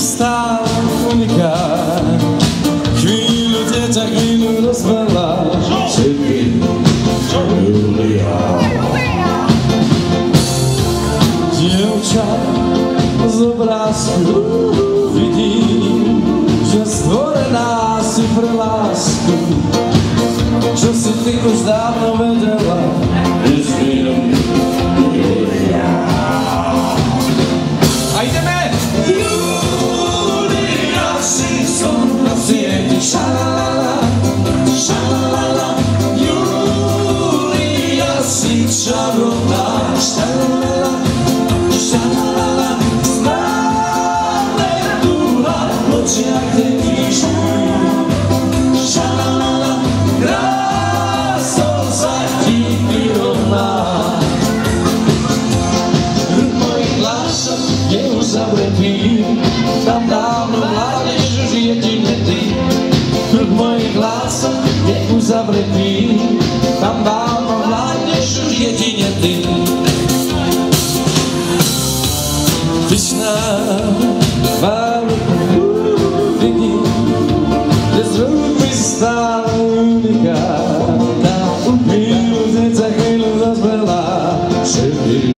stále uniká. Chvíľu dieťa, chvíľu dospelá, všetky Julia. Dievča z obrázku vidím, že stvorená si pre lásku, čo si ty už dávno vedela. Julia. A ideme! Julia si som na svieti, šalalala, šalalala. Julia si čarovná, šalalala, šalalala. Stále túha v očiach netíšu, šalalala. Krásou sa ti vyrovná. Hrud mojich lások je už zavretý, tam dávno mládež už jedine ty. Hrud mojich lások je už zavretý, tam dávno